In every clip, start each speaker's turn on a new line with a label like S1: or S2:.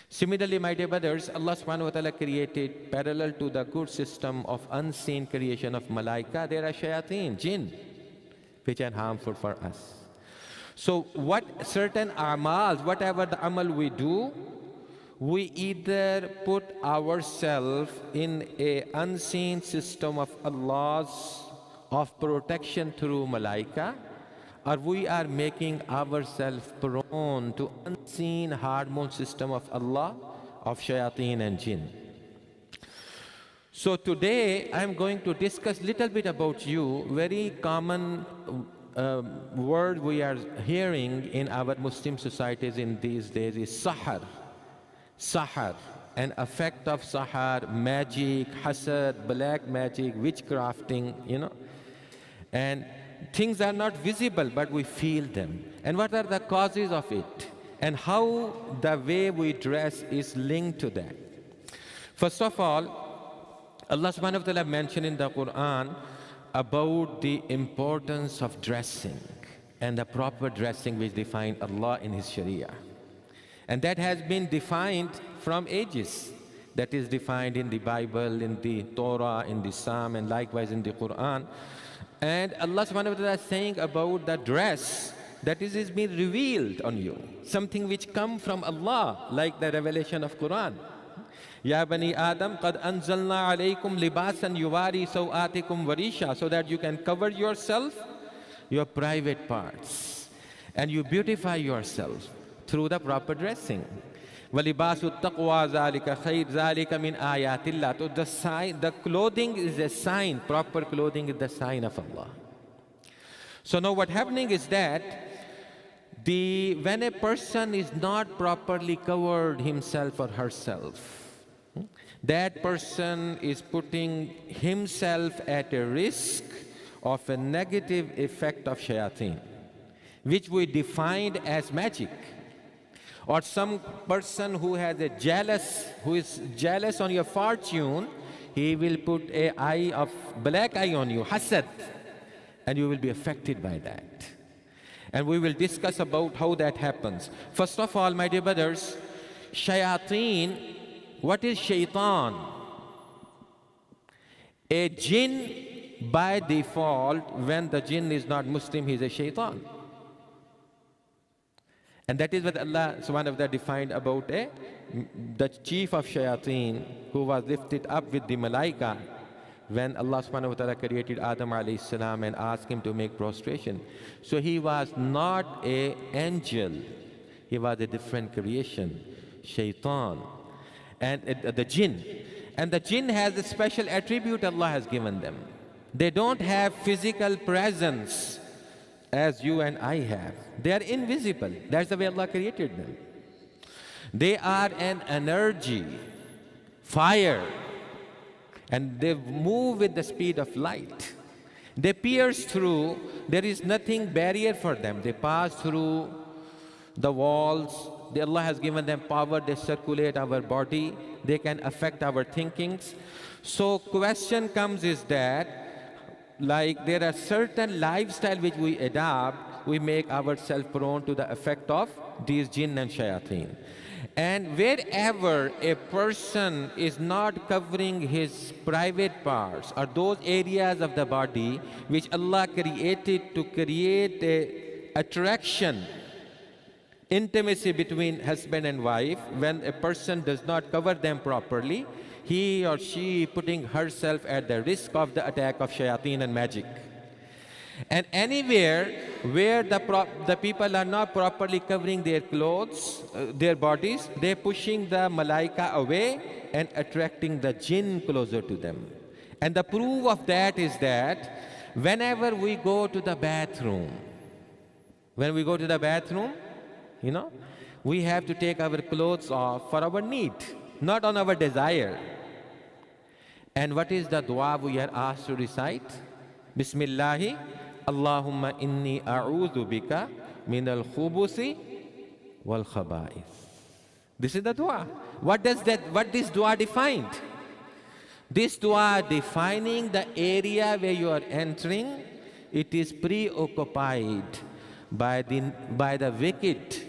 S1: Similarly, my dear brothers, Allah subhanahu wa ta'ala created parallel to the good system of unseen creation of malaika, there are shayateen, jinn, which are harmful for us. So what certain amals, whatever the amal we do, we either put ourselves in a unseen system of Allah's of protection through malaika, or we are making ourselves prone to unseen hormone system of Allah, of shayateen and jinn. So today I am going to discuss little bit about you. Very common word we are hearing in our Muslim societies in these days is sahar. Sahar, an effect of sahar, magic, hasad, black magic, witchcrafting, and things are not visible, but we feel them. And what are the causes of it? And how the way we dress is linked to that. First of all, Allah subhanahu wa ta'ala mentioned in the Quran about the importance of dressing and the proper dressing which defined Allah in His Sharia. And that has been defined from ages. That is defined in the Bible, in the Torah, in the Psalm, and likewise in the Quran. And Allah subhanahu wa ta'ala is saying about the dress that is being revealed on you, something which come from Allah, like the revelation of Quran. Ya bani Adam, qad anzalna alaykum libasan yuwari sawatikum warisha, so that you can cover yourself, your private parts, and you beautify yourself through the proper dressing. وَلِبَاسُ التَّقْوَى ذَلِكَ خَيْرٌ ذَلِكَ مِنْ آيَاتِ اللَّهِ. So the clothing is a sign, proper clothing is the sign of Allah. So now what happening is that when a person is not properly covered himself or herself, that person is putting himself at a risk of a negative effect of shayateen, which we defined as magic. Or some person who is jealous on your fortune, he will put a black eye on you, hasad, and you will be affected by that. And we will discuss about how that happens. First of all, my dear brothers, shayateen, what is shaitan? A jinn, by default, when the jinn is not Muslim, he is a shaitan. And that is what Allah subhanahu wa ta'ala defined about the chief of shayateen, who was lifted up with the malaika when Allah subhanahu wa ta'ala created Adam alayhi salam and asked him to make prostration. So he was not an angel, he was a different creation, shaitan, and the jinn. And the jinn has a special attribute Allah has given them. They don't have physical presence as you and I have. They are invisible. That's the way Allah created them. They are an energy, fire, and they move with the speed of light. They pierce through, there is nothing barrier for them. They pass through the walls. Allah has given them power, they circulate our body, they can affect our thinkings. So question comes is that, like there are certain lifestyle which we adopt, we make ourselves prone to the effect of these jinn and shayateen. And wherever a person is not covering his private parts or those areas of the body which Allah created to create a attraction, intimacy between husband and wife, when a person does not cover them properly, he or she putting herself at the risk of the attack of shayateen and magic. And anywhere where the people are not properly covering their clothes, their bodies, they're pushing the malaika away and attracting the jinn closer to them. And the proof of that is that whenever we go to the bathroom, we have to take our clothes off for our need, not on our desire. And what is the dua we are asked to recite? Bismillahi, Allahumma inni a'udhu bika min al-khubusi wal khaba'ith. This is the dua. What this dua defined? This dua defining the area where you are entering, it is preoccupied by the wicked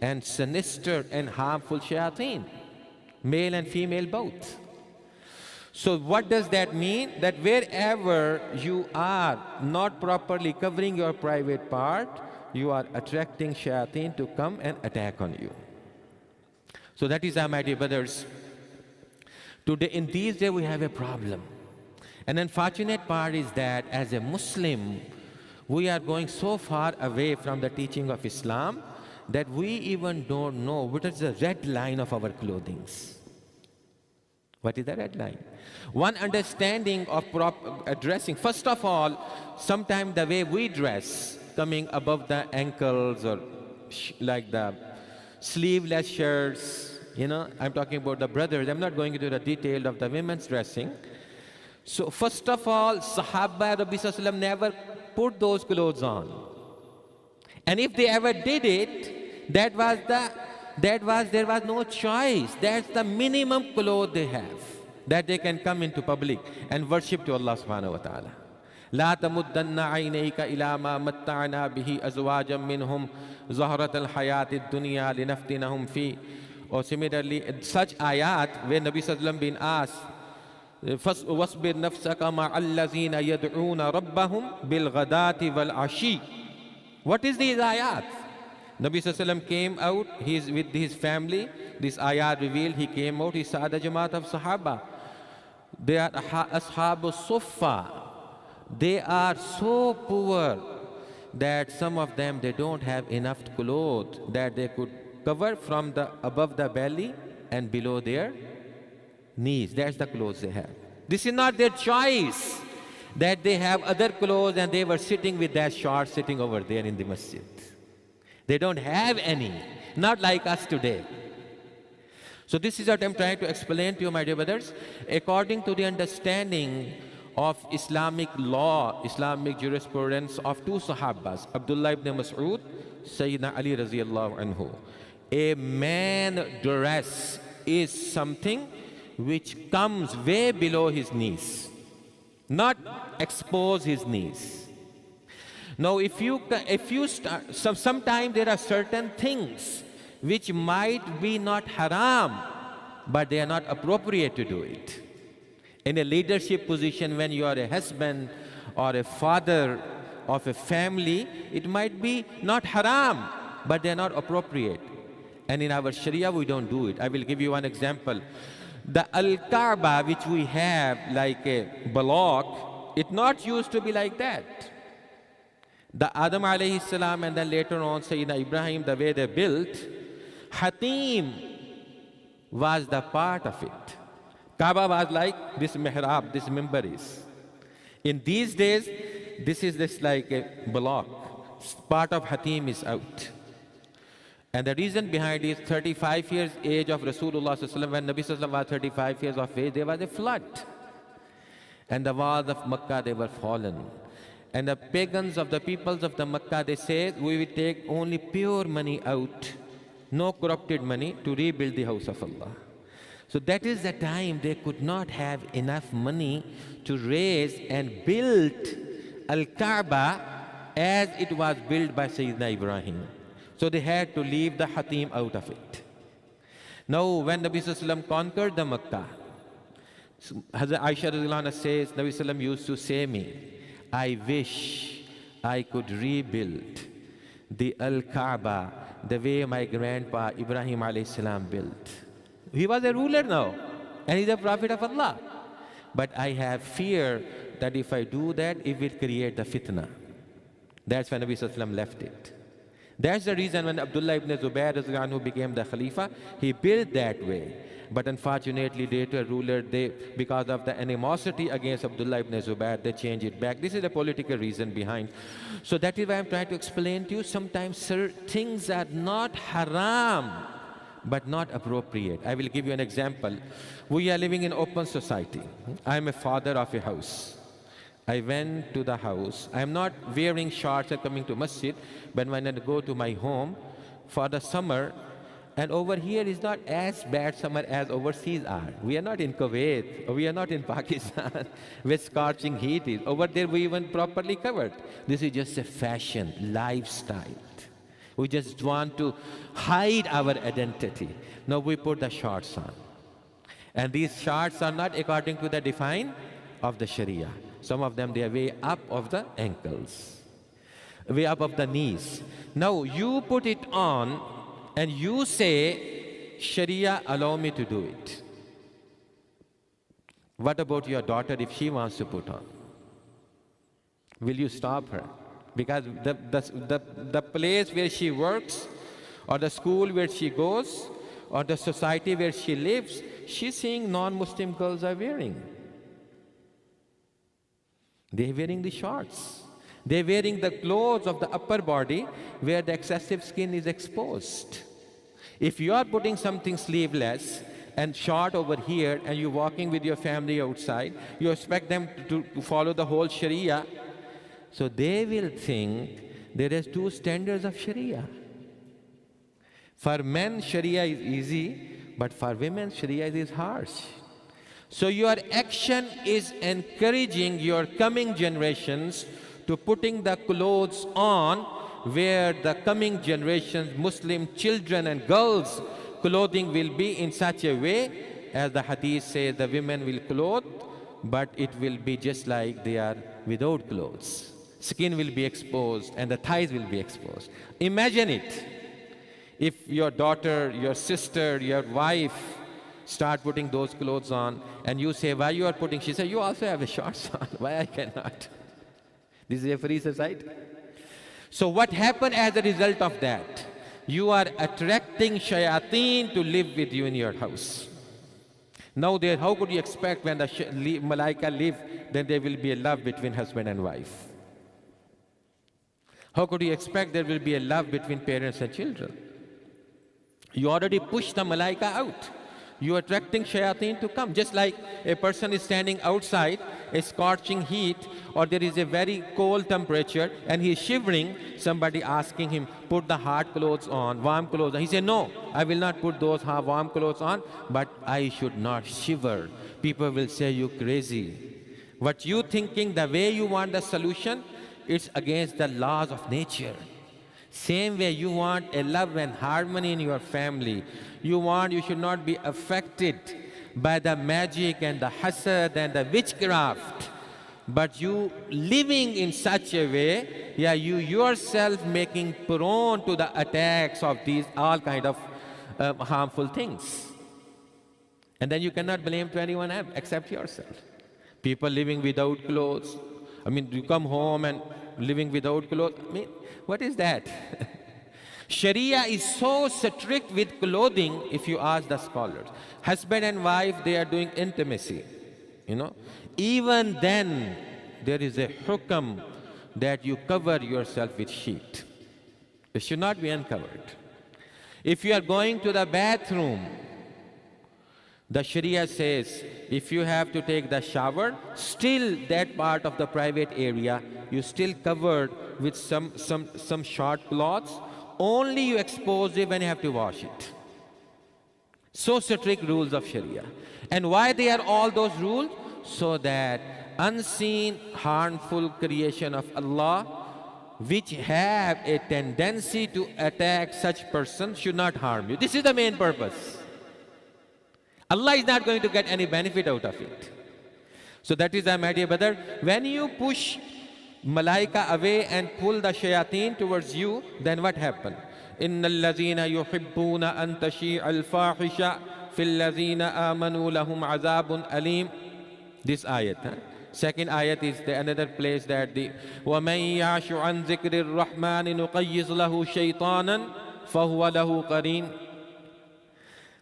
S1: and sinister and harmful shayateen, male and female both. So what does that mean? That wherever you are not properly covering your private part, you are attracting shayateen to come and attack on you. So that is, my dear brothers, today, in these days, we have a problem. An unfortunate part is that as a Muslim, we are going so far away from the teaching of Islam that we even don't know what is the red line of our clothing. What is the red line? One understanding of proper dressing. First of all, sometimes the way we dress, coming above the ankles or like the sleeveless shirts, you know, I'm talking about the brothers. I'm not going into the detail of the women's dressing. So first of all, Sahaba Rabbi Sallallahu never put those clothes on. And if they ever did it, there was no choice. That's the minimum clothes they have, that they can come into public and worship to Allah subhanahu wa ta'ala. لا تمدن عينيك إلى ما متعنا به أزواجا منهم زهرة الحياة الدنيا لنفتنهم فيه. Or similarly, such ayat where Nabi Sallallahu Alaihi Wasallam been asked, وَاصْبِرْ نَفْسَكَ مَعَ الَّذِينَ يَدْعُونَ رَبَّهُمْ بِالْغَدَاةِ وَالْعَشِيِّ. What is these ayat? Nabi Sallallahu Alaihi Wasallam came out, he's with his family, this ayat revealed, he came out, he saw the Jamaat of Sahaba. They are Ashabu Suffa. They are so poor that some of them, they don't have enough clothes that they could cover from the above the belly and below their knees. That's the clothes they have. This is not their choice that they have other clothes and they were sitting with that short sitting over there in the masjid. They don't have any, not like us today. So this is what I'm trying to explain to you, my dear brothers. According to the understanding of Islamic law, Islamic jurisprudence of two Sahabas, Abdullah ibn Mas'ud, Sayyidina Ali raziyallahu anhu, a man dress is something which comes way below his knees, not expose his knees. Now, sometimes there are certain things which might be not haram, but they are not appropriate to do it. In a leadership position, when you are a husband or a father of a family, it might be not haram, but they are not appropriate. And in our Sharia, we don't do it. I will give you one example. The Al-Kaaba, which we have like a block, it not used to be like that. The Adam alayhi salam and then later on Sayyidina Ibrahim, the way they built, Hatim was the part of it. Kaaba was like this mihrab, this mimbar is. In these days, this is this like a block. Part of Hatim is out. And the reason behind is 35 years age of Rasulullah Sallallahu Alaihi Wasallam. When Nabi Sallallahu Alaihi Wasallam was 35 years of age, there was a flood. And the walls of Makkah, they were fallen. And the pagans of the peoples of the Makkah, they said, we will take only pure money out, no corrupted money, to rebuild the house of Allah. So that is the time they could not have enough money to raise and build Al-Kaaba as it was built by Sayyidina Ibrahim. So they had to leave the Hatim out of it. Now, when Nabi Sallallahu Alaihi Wasallam conquered the Makkah, Hazrat Aisha radhiyallahu anha says, Nabi Sallallahu Alaihi Wasallam used to say me, I wish I could rebuild the Al-Kaaba the way my grandpa Ibrahim alayhi salam built. He was a ruler now, and he's a prophet of Allah. But I have fear that if I do that, it will create the fitna. That's when Nabi Sallallahu Alaihi Wasallam left it. That's the reason when Abdullah ibn Zubair who became the Khalifa, he built that way. But unfortunately, later ruler, because of the animosity against Abdullah ibn Zubair, they changed it back. This is the political reason behind. So that is why I'm trying to explain to you, sometimes things are not haram, but not appropriate. I will give you an example. We are living in open society. I am a father of a house. I went to the house. I am not wearing shorts and coming to masjid, but when I go to my home for the summer, and over here is not as bad summer as overseas are. We are not in Kuwait, or we are not in Pakistan, where scorching heat is. Over there we even properly covered. This is just a fashion, lifestyle. We just want to hide our identity. No, we put the shorts on. And these shorts are not according to the define of the Sharia. Some of them, they are way up of the ankles, way up of the knees. Now, you put it on and you say, Sharia, allow me to do it. What about your daughter if she wants to put on? Will you stop her? Because the place where she works, or the school where she goes, or the society where she lives, she's seeing non-Muslim girls are wearing. They're wearing the shorts. They're wearing the clothes of the upper body where the excessive skin is exposed. If you are putting something sleeveless and short over here and you're walking with your family outside, you expect them to follow the whole Sharia. So they will think there is two standards of Sharia. For men, Sharia is easy, but for women, Sharia is harsh. So your action is encouraging your coming generations to putting the clothes on where the coming generations, Muslim children and girls, clothing will be in such a way, as the hadith says, the women will clothe, but it will be just like they are without clothes. Skin will be exposed and the thighs will be exposed. Imagine it. If your daughter, your sister, your wife start putting those clothes on and you say, why you are putting? She said, you also have a shorts on. Why I cannot? This is a free society. So what happened as a result of that? You are attracting shayateen to live with you in your house. Now there, how could you expect when the malaika live, then there will be a love between husband and wife? How could you expect there will be a love between parents and children? You already pushed the malaika out. You are attracting shayateen to come. Just like a person is standing outside, a scorching heat, or there is a very cold temperature, and he is shivering, somebody asking him, put the hard clothes on, warm clothes on. He said, no, I will not put those warm clothes on, but I should not shiver. People will say, you crazy. What you thinking, the way you want the solution, it's against the laws of nature. Same way you want a love and harmony in your family. You should not be affected by the magic and the hasad and the witchcraft. But you living in such a way, yeah, you yourself making prone to the attacks of these all kind of harmful things. And then you cannot blame to anyone else except yourself. People living without clothes. I mean, you come home and living without clothes. I mean, what is that? Sharia is so strict with clothing, if you ask the scholars. Husband and wife, they are doing intimacy, you know. Even then, there is a hukam that you cover yourself with sheet. It should not be uncovered. If you are going to the bathroom, the Sharia says, if you have to take the shower, still that part of the private area, you still covered with some short cloths. Only you expose it when you have to wash it. So strict rules of Sharia. And why they are all those rules? So that unseen, harmful creation of Allah, which have a tendency to attack such persons, should not harm you. This is the main purpose. Allah is not going to get any benefit out of it. So that is, my dear brother, when you push malaika away and pull the shayateen towards you, then what happened? إِنَّ الَّذِينَ يُحِبُّونَ أَن تَشِيعَ الْفَاحِشَةَ فِي الَّذِينَ آمَنُوا لَهُمْ عَذَابٌ أَلِيمٌ. This ayat. Second ayat is another place that the وَمَن يَعْشُ عَن ذِكْرِ الرَّحْمَنِ نُقَيِّضْ لَهُ شَيْطَانًا فَهُوَ لَهُ قَرِينٌ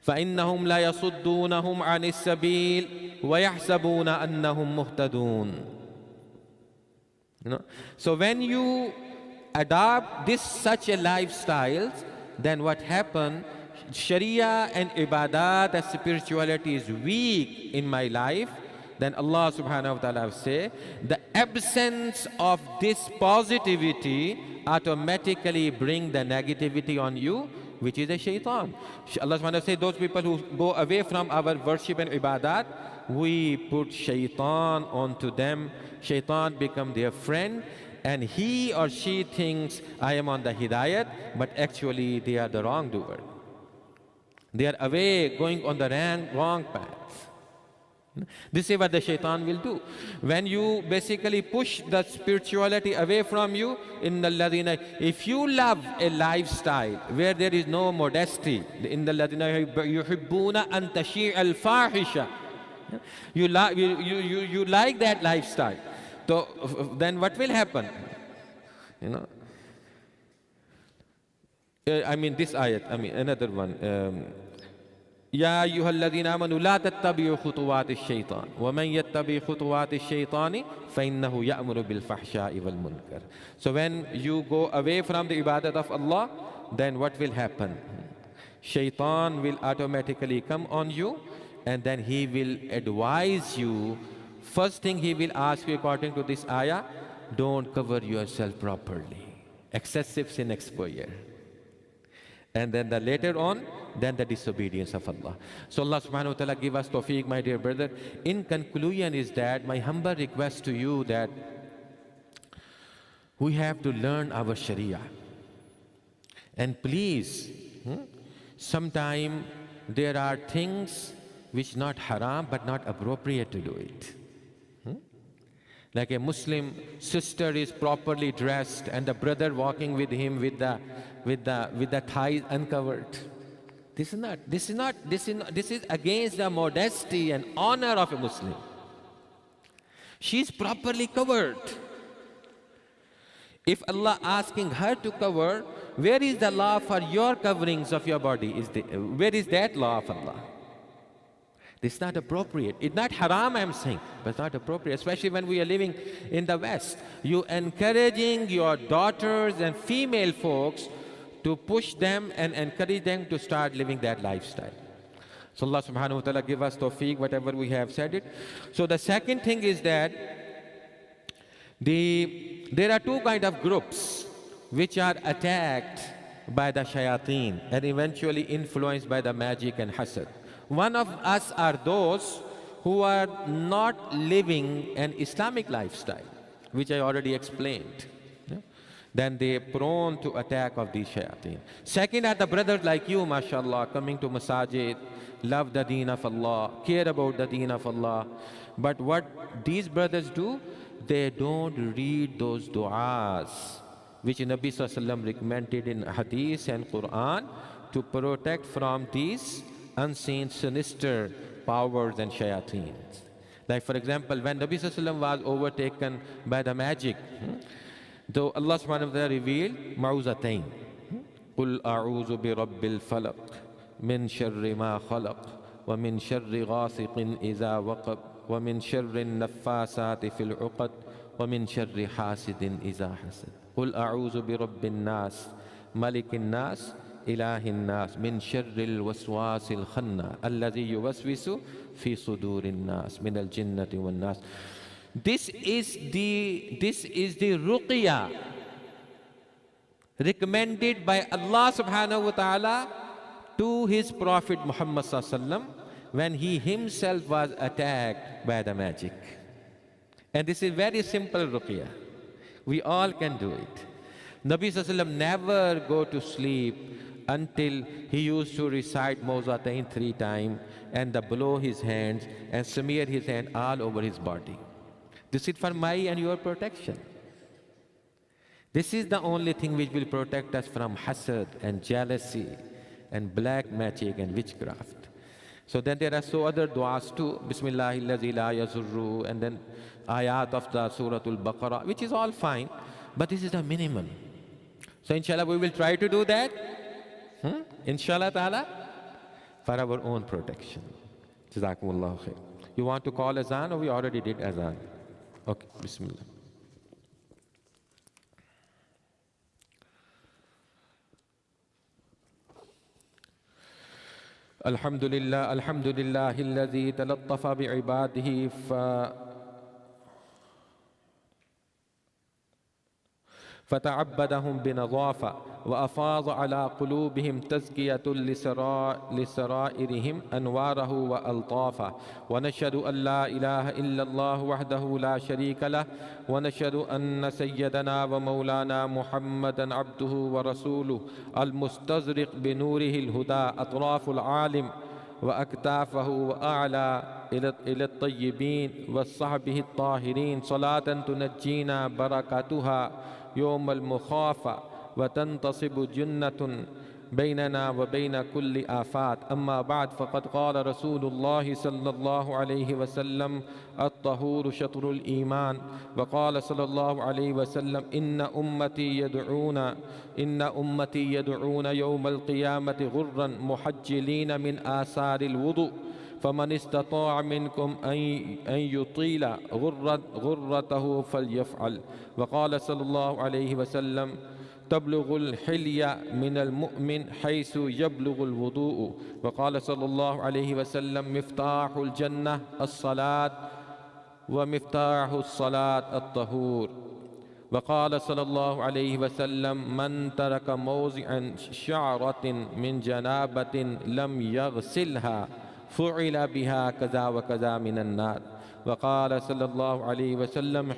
S1: فَإِنَّهُمْ لَا يَصُدُّونَهُمْ عَنِ السَّبِيلِ وَيَحْسَبُونَ أَنَّهُمْ مُهْتَدُونَ. You know? So when you adopt this such a lifestyle, then what happens? Sharia and ibadat and spirituality is weak in my life. Then Allah subhanahu wa ta'ala say, the absence of this positivity automatically bring the negativity on you, which is a shaitan. Allah subhanahu wa ta'ala say, those people who go away from our worship and ibadat, we put shaitan onto them. Shaitan become their friend, and he or she thinks I am on the hidayat, but actually they are the wrongdoer. They are away, going on the wrong path. This is what the shaitan will do. When you basically push the spirituality away from you, in the ladina, if you love a lifestyle where there is no modesty, in the ladina yuhibbuna an tashi' al fahisha, you like that lifestyle. So then what will happen? You know, I mean this ayat, I mean another one. يا أيها الذين آمنوا لا تتبعوا خطوات الشيطان ومن يتبع خطوات الشيطان فإنه يأمر بالفحشاء والمنكر. So when you go away from the ibadat of Allah, then what will happen? Shaitan will automatically come on you, and then he will advise you. First thing he will ask you according to this ayah, don't cover yourself properly. Excessive sin exposure. And then later on, then the disobedience of Allah. So Allah subhanahu wa ta'ala give us tawfiq, my dear brother. In conclusion is that my humble request to you that we have to learn our Sharia. And please, sometime there are things which not haram but not appropriate to do it. Like a Muslim sister is properly dressed and the brother walking with him with the thighs uncovered. This is against the modesty and honor of a Muslim. She is properly covered. If Allah asking her to cover, where is the law for your coverings of your body? Where is that law of Allah? This is not appropriate. It's not haram, I'm saying, but it's not appropriate, especially when we are living in the West. You encouraging your daughters and female folks to push them and encourage them to start living that lifestyle. So Allah subhanahu wa ta'ala give us tawfiq, whatever we have said it. So the second thing is that there are two kind of groups which are attacked by the shayateen and eventually influenced by the magic and hasad. One of us are those who are not living an Islamic lifestyle, which I already explained. Then they are prone to attack of these shayateen. Second are the brothers like you, mashallah, coming to masajid, love the deen of Allah, care about the deen of Allah. But what these brothers do, they don't read those du'as, which Nabi Sallallahu Alaihi Wasallam recommended in Hadith and Quran to protect from these unseen sinister powers and shayateen. Like for example, when Nabi Sallallahu Alaihi Wasallam was overtaken by the magic, though Allah subhanahu wa ta'ala revealed ma'uzatain. قُلْ أَعُوذُ بِرَبِّ الْفَلَقِ مِنْ شَرِّ مَا خَلَقَ وَمِنْ شَرِّ غَاسِقٍ إِذَا وَقَبَ وَمِنْ شَرِّ النَّفَّاثَاتِ فِي الْعُقَدِ وَمِنْ شَرِّ حَاسِدٍ إِذَا حَسَدَ قُلْ أَعُوذُ بِرَبِّ النَّاسِ مَلِكِ النَّاسِ إِلَهِ النَّاسِ مِنْ شَرِّ الْوَسْوَاسِ الْخَنَّاسِ الَّذِي يُوَسْوِسُ فِي صُدُورِ النَّاسِ مِنَ الْجِنَّةِ وَالنَّاسِ. This is the ruqya recommended by Allah subhanahu wa ta'ala to his Prophet Muhammad sallallahu alaihi wasallam when he himself was attacked by the magic. And this is very simple ruqya. We all can do it. Nabi sallallahu alaihi wasallam never go to sleep until he used to recite Mawzatain 3 times and blow his hands and smear his hand all over his body. This is for my and your protection. This is the only thing which will protect us from hasad and jealousy and black magic and witchcraft. So then there are so other du'as too. Bismillahillazi la yazurru, and then ayat of the Suratul Baqarah, which is all fine, but this is the minimum. So inshallah we will try to do that. Inshallah ta'ala, for our own protection. Jazakumullahu khair. You want to call azan or we already did azan? Okay, Bismillah. Alhamdulillah, alhamdulillah, alladhi talattafa bi'ibadihi فتعبدهم بنظافة وأفاض على قلوبهم تزكية لسرائرهم أنواره وألطافه. ونشهد أن لا إله إلا الله وحده لا شريك له، ونشهد أن سيدنا ومولانا محمدا عبده ورسوله المستزرق بنوره الهدى أطراف العالم وأكتافه وأعلى إلى الطيبين وصحبه الطاهرين، صلاة تنجينا بركاتها يوم المخافة وتنتصب جنة بيننا وبين كل آفات. أما بعد، فقد قال رسول الله صلى الله عليه وسلم: الطهور شطر الإيمان. وقال صلى الله عليه وسلم: إن أمتي يدعون يوم القيامة غرا محجلين من آثار الوضوء، فمن استطاع منكم أن يطيل غرته فليفعل. وقال صلى الله عليه وسلم: تبلغ الحلية من المؤمن حيث يبلغ الوضوء. وقال صلى الله عليه وسلم: مفتاح الجنة الصلاة، ومفتاح الصلاة الطهور. وقال صلى الله عليه وسلم: من ترك موضعا شعرة من جنابة لم يغسلها فعل بها كذا وكذا من النار. وقال صلى الله عليه وسلم: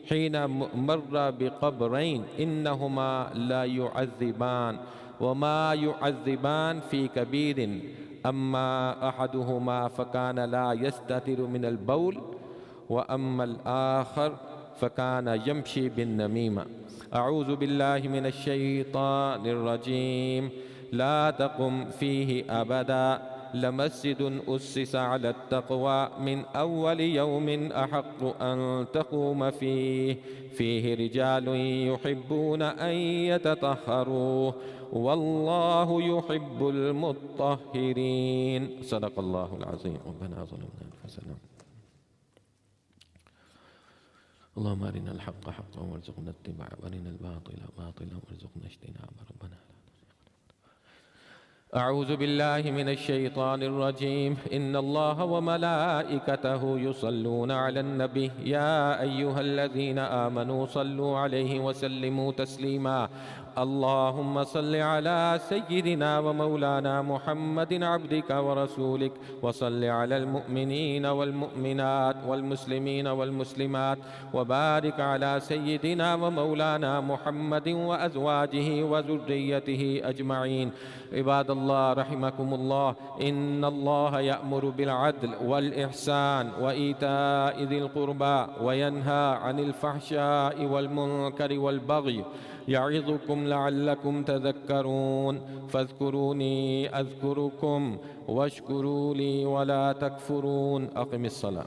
S1: حين مر بقبرين إنهما لا يعذبان، وما يعذبان في كبير، أما أحدهما فكان لا يستتر من البول، وأما الآخر فكان يمشي بالنميمة. أعوذ بالله من الشيطان الرجيم. لا تقم فيه أبدا لمسجد أسس على التقوى من أول يوم أحق أن تقوم فيه رجال يحبون أن يتطهروا والله يحب المطهرين. صدق الله العظيم. ربنا ظلمنا أنفسنا. اللهم أرنا الحق حقا وارزقنا اتباعه، وأرنا الباطل باطلا وارزقنا اجتنابه. ربنا أعوذ بالله من الشيطان الرجيم. إن الله وملائكته يصلون على النبي يا أيها الذين آمنوا صلوا عليه وسلموا تسليما. اللهم صل على سيدنا ومولانا محمد عبدك ورسولك، وصل على المؤمنين والمؤمنات والمسلمين والمسلمات، وبارك على سيدنا ومولانا محمد وأزواجه وذريته أجمعين. عباد الله رحمكم الله، إن الله يأمر بالعدل والإحسان وإيتاء ذي القربى وينهى عن الفحشاء والمنكر والبغي يعظكم لعلكم تذكرون. فاذكروني أذكركم واشكروا لي ولا تكفرون. أقم الصلاة.